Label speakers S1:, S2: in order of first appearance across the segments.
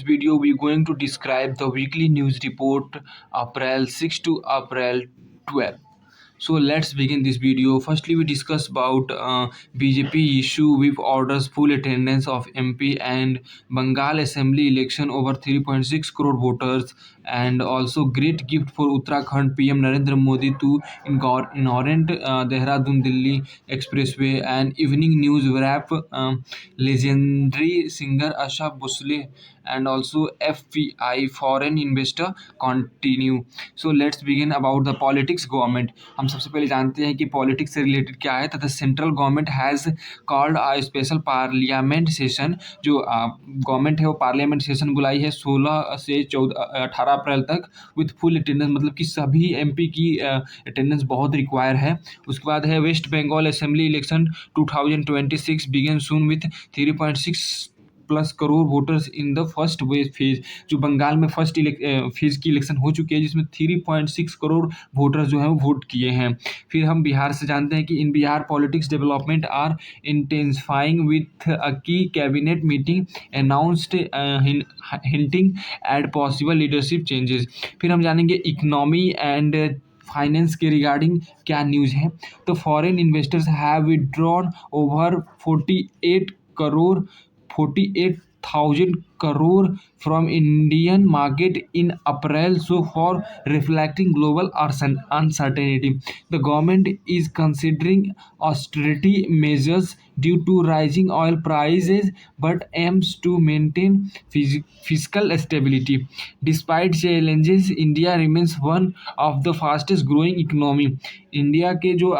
S1: video, we're going to describe the weekly news report April 6 to April 12. So let's begin this video. Firstly, we discuss about BJP issue with orders full attendance of MP and Bengal Assembly election over 3.6 crore voters, and also great gift for Uttarakhand PM Narendra Modi to inaugurate Dehradun Delhi Expressway, and evening news wrap legendary singer Asha Bhosle and also FPI foreign investor continue. So let's begin about the politics government. हम सबसे पहले जानते हैं कि politics से related क्या है तथा central government has called a special parliament session. जो गवर्नमेंट है वो पार्लियामेंट सेशन बुलाई है 16 से 18 अप्रैल तक विथ फुल अटेंडेंस, मतलब कि सभी एमपी की अटेंडेंस बहुत रिक्वायर है। उसके बाद है West Bengal assembly election 2026 begin soon with 3.6 plus crore voters in the first wave phase. जो बंगाल में फर्स्ट फेज की इलेक्शन हो चुकी है जिसमें 3.6 करोड़ वोटर्स जो हैं वो वोट किए हैं। फिर हम बिहार से जानते हैं कि in Bihar politics development are intensifying with a key cabinet meeting announced hinting at possible leadership changes. फिर हम जानेंगे इकोनॉमी एंड फाइनेंस के रिगार्डिंग क्या न्यूज़ है। तो foreign investors have withdrawn over 48,000 crore from Indian market in April so far, reflecting global uncertainty. The government is considering austerity measures due to rising oil prices but aims to maintain fiscal stability. Despite challenges, India remains one of the fastest growing economy. India के जो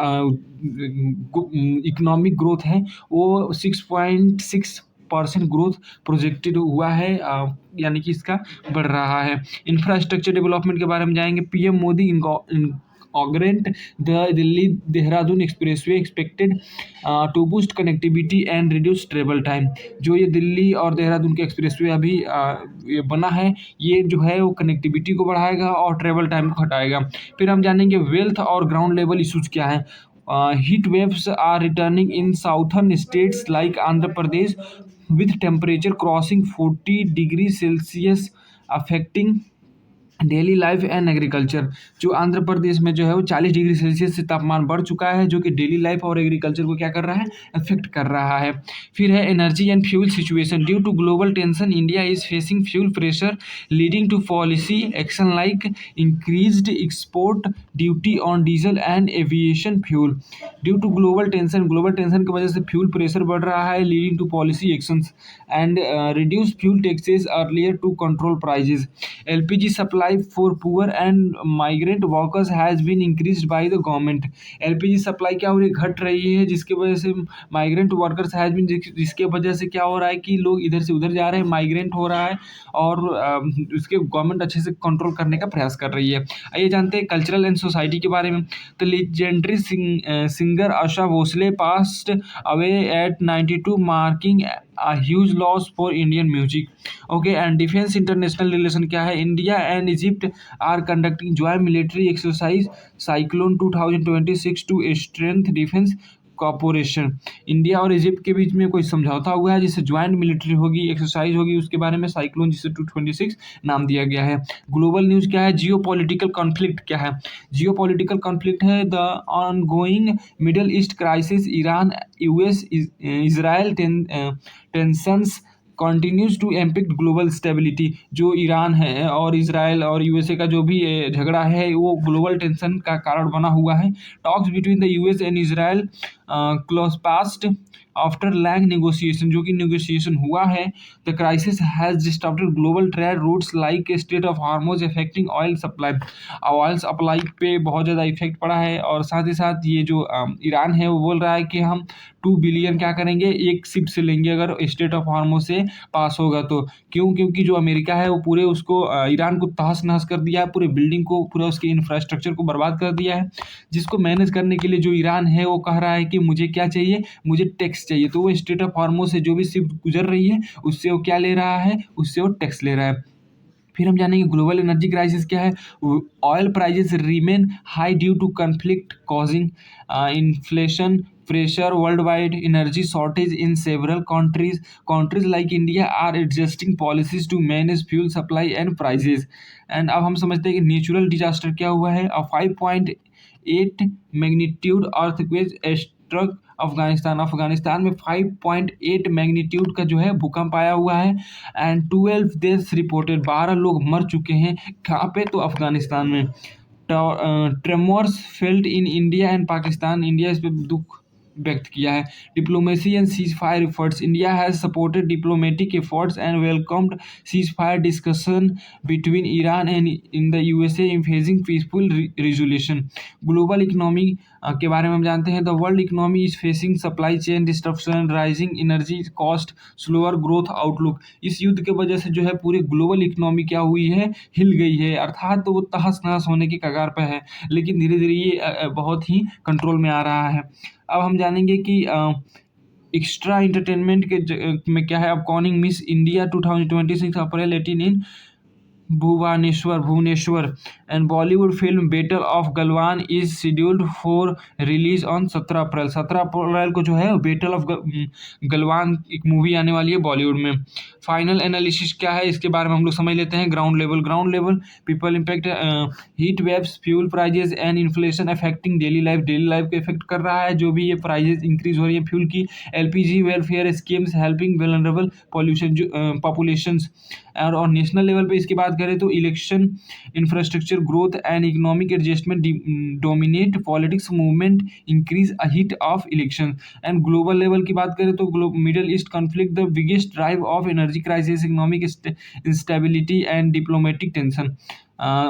S1: economic growth है वो 6.6% growth projected हुआ है, यानी कि इसका बढ़ रहा है। इंफ्रास्ट्रक्चर डेवलपमेंट के बारे में जाएंगे। PM Modi inaugurate the Delhi Dehradun Expressway expected to boost connectivity and reduce travel time। जो ये दिल्ली और देहरादून के एक्सप्रेसवे अभी ये बना है, ये जो है वो कनेक्टिविटी को बढ़ाएगा और ट्रेवल टाइम को घटाएगा। फिर हम जानेंगे वेल्थ और ग्राउंड लेवल इशूज क्या है। Heat waves are returning in southern states like Andhra Pradesh with temperature crossing 40 degrees Celsius affecting daily life and agriculture. जो आंध्र प्रदेश में जो है वो 40 डिग्री सेल्सियस से तापमान बढ़ चुका है, जो कि डेली लाइफ और एग्रीकल्चर को क्या कर रहा है, अफेक्ट कर रहा है। फिर है energy and fuel situation. Due to global tension India is facing fuel pressure leading to policy action like increased export duty on diesel and aviation fuel. Due to global tension की वजह से fuel pressure बढ़ रहा है, leading to policy actions and reduce fuel taxes earlier to control prices. LPG supply for poor and migrant workers has been increased by the government। LPG supply क्या हो रही है, घट रही है, जिसके वजह से माइग्रेंट वर्कर्स हैज बीन, जिसके वजह से क्या हो रहा है कि लोग इधर से उधर जा रहे हैं, माइग्रेंट हो रहा है और उसके गवर्नमेंट अच्छे से कंट्रोल करने का प्रयास कर रही है। आइए जानते हैं कल्चरल एंड सोसाइटी के बारे में। तो legendary singer Asha Bhosle passed away at 92 marking a huge loss for Indian music। Okay, and defense international relation क्या है। India and Egypt are conducting joint military exercise Cyclone 2026 to strengthen defense cooperation. India और Egypt के बीच में कोई समझौता हुआ है जिससे ज्वाइंट मिलिट्री होगी, एक्सरसाइज होगी, उसके बारे में साइक्लोन जिसे 226 नाम दिया गया है। ग्लोबल न्यूज़ क्या है। जियो पॉलिटिकल कॉन्फ्लिक्ट क्या है। जियो पॉलिटिकल कॉन्फ्लिक्ट है the ongoing Middle East crisis, Iran US Israel tensions continues to impact global stability. जो ईरान है और इजराइल और यूएसए का जो भी झगड़ा है वो ग्लोबल टेंशन का कारण बना हुआ है। Talks between the US and Israel close past after long negotiation. जो कि नेगोशिएशन हुआ है। The crisis has disturbed global trade routes like state of Hormuz affecting oil supply. Oil supply पे बहुत ज़्यादा इफेक्ट पड़ा है और साथ ही साथ ये जो ईरान है वो बोल रहा है कि हम 2 बिलियन क्या करेंगे, एक शिप से लेंगे अगर स्टेट ऑफ हार्मोज से पास होगा तो। क्योंकि जो अमेरिका है वो पूरे उसको ईरान को तहस नहस कर दिया है, पूरे बिल्डिंग को, पूरा उसके इंफ्रास्ट्रक्चर को बर्बाद कर दिया है, जिसको मैनेज करने के लिए जो ईरान है वो कह रहा है कि मुझे क्या चाहिए, मुझे टैक्स चाहिए। तो वो स्टेट ऑफ हार्मोज से जो भी शिप गुजर रही है उससे वो क्या ले रहा है, उससे वो टैक्स ले रहा है। फिर हम जानेंगे ग्लोबल एनर्जी क्राइसिस क्या है। Oil prices remain high due to conflict causing inflation pressure worldwide, energy shortage in several countries. Countries like India are adjusting policies to manage fuel supply and prices. And अब हम समझते हैं कि natural disaster क्या हुआ है। 5.8 magnitude earthquake struck Afghanistan में 5.8 magnitude का जो है भूकंप आया हुआ है। एंड 12 डेथ्स रिपोर्टेड, 12 लोग मर चुके हैं। कहाँ पे? तो अफगानिस्तान में। Tremors felt in India and Pakistan, India इस पे दुख व्यक्त किया है। Diplomacy and cease fire efforts, India has supported diplomatic efforts and welcomed cease fire discussion between Iran and in the USA in phasing peaceful resolution. Global economy के बारे में हम जानते हैं। The world economy is facing supply chain disruption, rising energy cost, slower growth outlook. इस युद्ध के वजह से जो है पूरी ग्लोबल इकोनॉमी क्या हुई है? हिल गई है, अर्थात तो वो तहस नहस होने की कगार पर है, लेकिन धीरे धीरे ये बहुत ही कंट्रोल में आ रहा है। अब हम जानेंगे कि एक्स्ट्रा एंटरटेनमेंट में क्या है। Upcoming Miss India 2026 April 18 in Bhubaneswar and Bollywood film battle of Galwan is scheduled for release on 17 April. 17 अप्रैल को जो है बेटल ऑफ गलवान एक मूवी आने वाली है बॉलीवुड में। फाइनल एनालिसिस क्या है इसके बारे में हम लोग समझ लेते हैं। Ground level people impact, heat waves, fuel prices and inflation affecting daily life को इफेक्ट कर रहा है। जो भी ये प्राइजेस इंक्रीज हो रही है फ्यूल की। LPG welfare schemes helping vulnerable populations. और नेशनल लेवल पे इसकी बात करें तो election, infrastructure growth and economic adjustment dominate politics movement increase ahead of election. And global level की बात करें तो Middle East conflict the biggest drive of energy crisis, economic instability and diplomatic tension.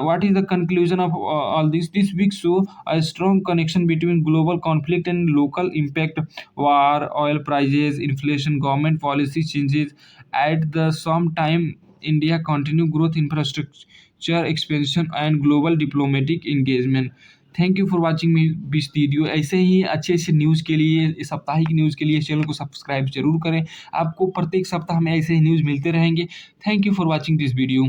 S1: What is the conclusion of all this? This week show a strong connection between global conflict and local impact. War, oil prices, inflation, government policy changes. At the same time, India continue growth, infrastructure expansion and global diplomatic engagement. Thank you for watching this video. ऐसे ही अच्छे news के लिए, साप्ताहिक news के लिए channel को subscribe जरूर करें। आपको प्रत्येक सप्ताह में ऐसे ही न्यूज़ मिलते रहेंगे। Thank you for watching this video.